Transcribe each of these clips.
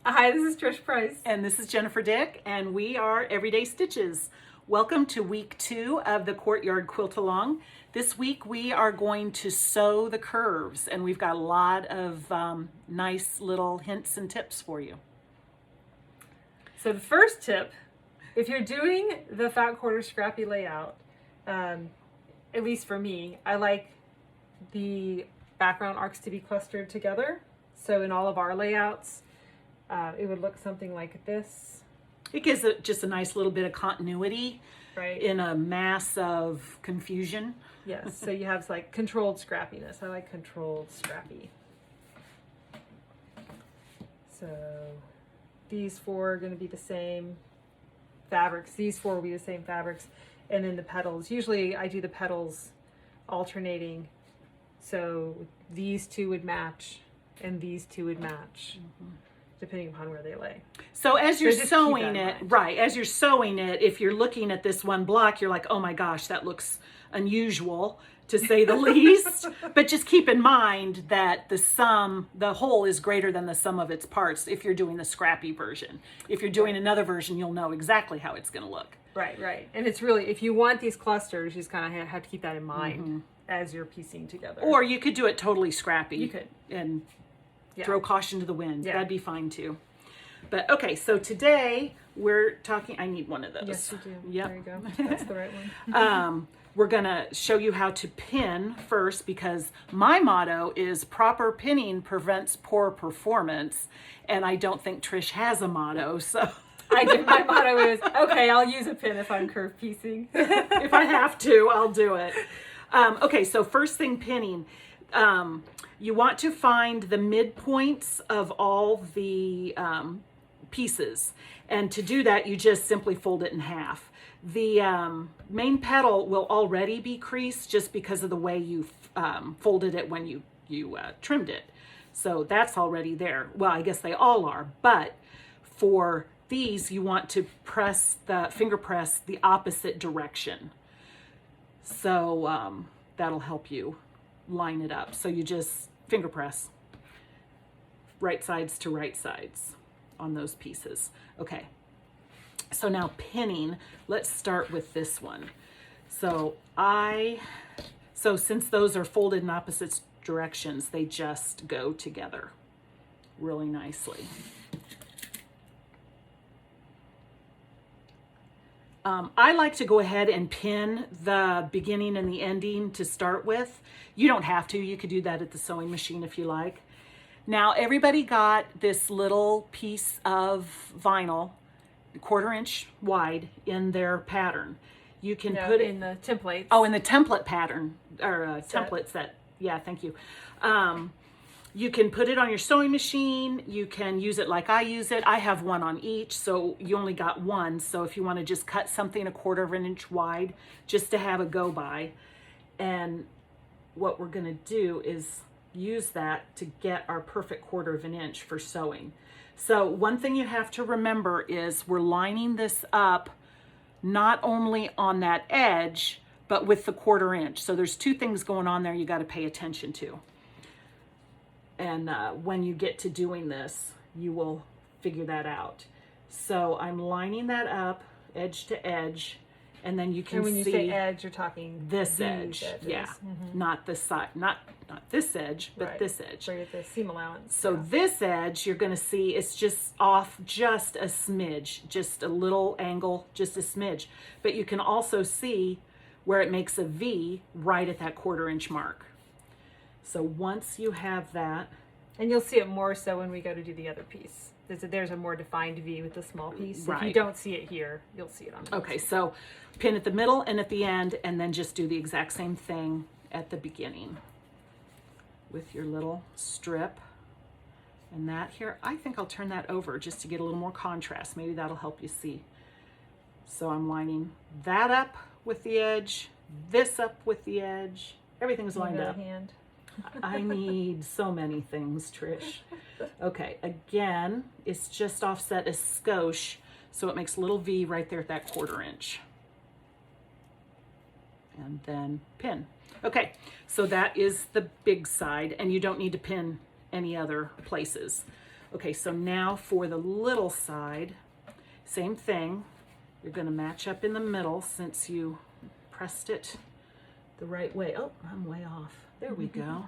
Hi, this is Trish Price. And this is Jenifer Dick, and we are Everyday Stitches. Welcome to week 2 of the Courtyard Quilt Along. This week we are going to sew the curves, and we've got a lot of nice little hints and tips for you. So the first tip, if you're doing the fat quarter scrappy layout, at least for me, I like the background arcs to be clustered together. So in all of our layouts, it would look something like this. It gives it just a nice little bit of continuity, right, in a mass of confusion. Yes, so you have like controlled scrappiness. I like controlled scrappy. So these 4 are going to be the same fabrics. These 4 will be the same fabrics. And then the petals. Usually I do the petals alternating. So these 2 would match and these 2 would match. Depending upon where they lay. So as you're just sewing keep that in it, mind. right, as you're sewing it, if you're looking at this one block, you're like, oh my gosh, that looks unusual, to say the least. But just keep in mind that the whole is greater than the sum of its parts if you're doing the scrappy version. If you're doing another version, you'll know exactly how it's going to look. Right, right. And it's really, if you want these clusters, you just kind of have to keep that in mind as you're piecing together. Or you could do it totally scrappy. You could. And Yeah. throw caution to the wind. Yeah. That'd be fine too. But okay, so today we're talking, I need one of those. Yes, you do. Yep. There you go. That's the right one. We're gonna show you how to pin first, because my motto is proper pinning prevents poor performance. And I don't think Trish has a motto, so. I do. My motto is, okay, I'll use a pin if I'm curve piecing. If I have to, I'll do it. Okay, so first thing, pinning. You want to find the midpoints of all the pieces. And to do that, you just simply fold it in half. The main petal will already be creased just because of the way you folded it when you trimmed it. So that's already there. Well, I guess they all are. But for these, you want to finger press the opposite direction. So that'll help you line it up. So you just finger press right sides to right sides on those pieces. Okay, so now pinning, let's start with this one. So since those are folded in opposite directions, they just go together really nicely. I like to go ahead and pin the beginning and the ending to start with. You don't have to. You could do that at the sewing machine if you like. Now, everybody got this little piece of vinyl, 1/4 inch wide, in their pattern. You can put it in the templates. Oh, in the template pattern, or Set. template set. Yeah, thank you. You can put it on your sewing machine. You can use it like I use it. I have one on each, so you only got one. So if you want to just cut something 1/4 inch wide, just to have a go by. And what we're going to do is use that to get our perfect 1/4 inch for sewing. So one thing you have to remember is we're lining this up not only on that edge, but with the 1/4 inch. So there's 2 things going on there you got to pay attention to. And when you get to doing this, you will figure that out. So I'm lining that up edge to edge, and then you can see. And when you say edge, you're talking this these edge, edges. yeah, not this side, not this edge, but Right. this edge. So you get the seam allowance. So this edge, you're going to see it's just off just a smidge, just a little angle, just a smidge. But you can also see where it makes a V right at that 1/4 inch mark. So once you have that, And you'll see it more so when we go to do the other piece. There's a more defined V with the small piece. If you Right. don't see it here, you'll see it on the okay, so pin at the middle and at the end, and then just do the exact same thing at the beginning with your little strip. And that here, I think I'll turn that over just to get a little more contrast. Maybe that'll help you see. So I'm lining that up with the edge, this up with the edge. Everything's lined up. hand. I need so many things, Trish. Okay, again, it's just offset a skosh, so it makes a little V right there at that 1/4 inch. And then pin. Okay, so that is the big side, and you don't need to pin any other places. Okay, so now for the little side, same thing. You're going to match up in the middle since you pressed it the right way. Oh, I'm way off. There we go.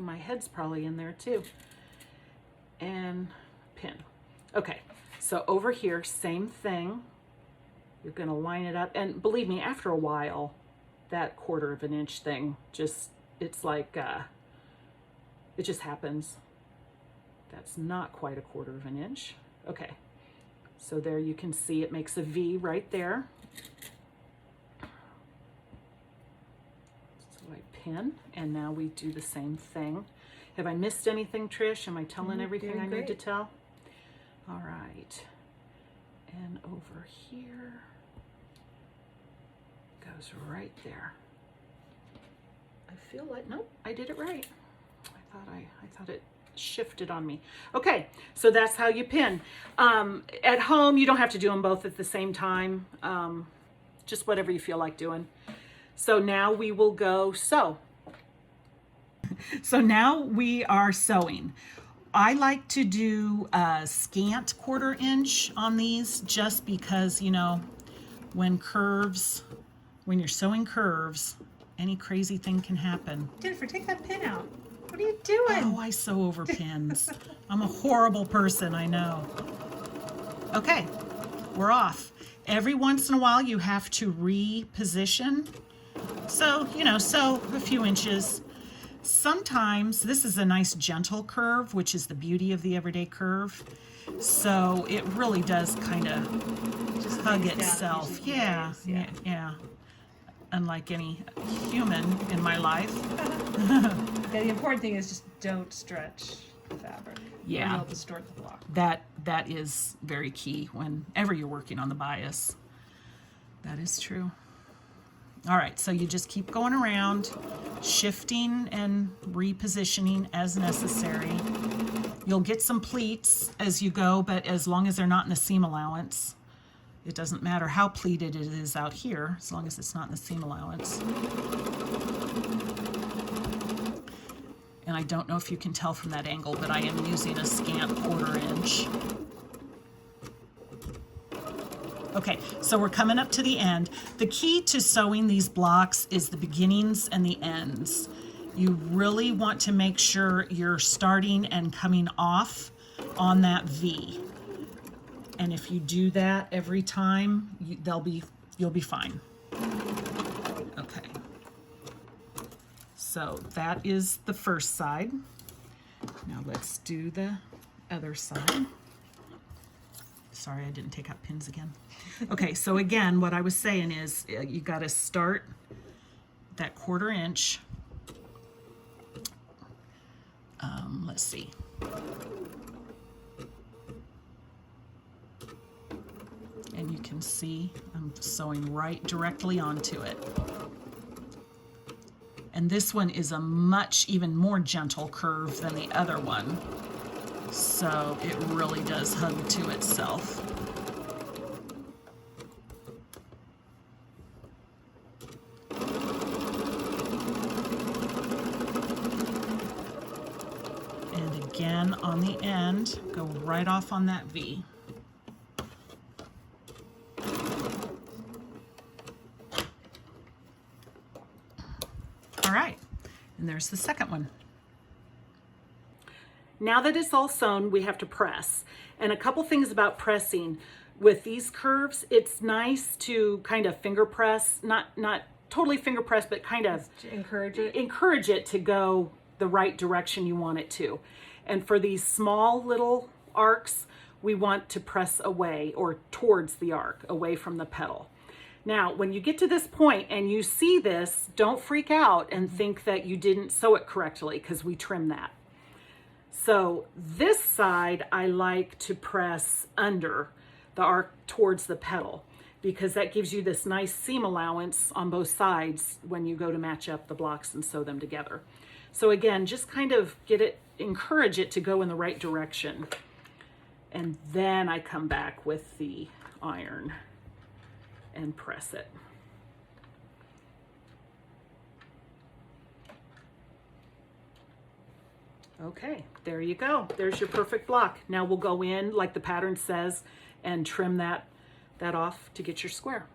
My head's probably in there too. And pin. Okay, so over here, same thing. You're going to line it up. And believe me, after a while, that 1/4 of an inch thing just, it's like, it just happens. That's not quite a 1/4 of an inch. Okay, so there you can see it makes a V right there. So I pin, and now we do the same thing. Have I missed anything, Trish? Am I telling everything I need to tell? All right, and over here goes right there. I feel like, nope, I did it right. I thought it shifted on me. Okay, so that's how you pin. At home, you don't have to do them both at the same time. Just whatever you feel like doing. So now we will go sew. So now we are sewing. I like to do a scant 1/4 inch on these just because, you know, when you're sewing curves, any crazy thing can happen. Jennifer, take that pin out. What are you doing? Oh, I sew over pins. I'm a horrible person, I know. Okay, we're off. Every once in a while you have to reposition. So, you know, sew a few inches. Sometimes this is a nice gentle curve, which is the beauty of the everyday curve. So it really does kind of Just hug lays down, itself. usually Yeah, lays, yeah. Unlike any human in my life. Yeah, the important thing is just don't stretch the fabric. Yeah. Or you'll distort the block. That is very key whenever you're working on the bias. That is true. All right, so you just keep going around, shifting and repositioning as necessary. You'll get some pleats as you go, but as long as they're not in the seam allowance, it doesn't matter how pleated it is out here, as long as it's not in the seam allowance. And I don't know if you can tell from that angle, but I am using a scant 1/4 inch. Okay, so we're coming up to the end. The key to sewing these blocks is the beginnings and the ends. You really want to make sure you're starting and coming off on that V. And if you do that every time, you'll be fine. Okay. So that is the first side. Now let's do the other side. Sorry, I didn't take out pins again. Okay, so again, what I was saying is you got to start that 1/4 inch. Let's see. And you can see I'm sewing right directly onto it. And this one is a much even more gentle curve than the other one. So it really does hug to itself. And again on the end, go right off on that V. All right, and there's the second one. Now that it's all sewn, we have to press. And a couple things about pressing. With these curves, it's nice to kind of finger press, not totally finger press, but kind of Encourage it. encourage it to go the right direction you want it to. And for these small little arcs, we want to press away or towards the arc, away from the petal. Now, when you get to this point and you see this, don't freak out and think that you didn't sew it correctly, because we trim that. So this side, I like to press under the arc towards the petal, because that gives you this nice seam allowance on both sides when you go to match up the blocks and sew them together. So again, just kind of encourage it to go in the right direction. And then I come back with the iron and press it. Okay, there you go. There's your perfect block. Now we'll go in like the pattern says and trim that off to get your square.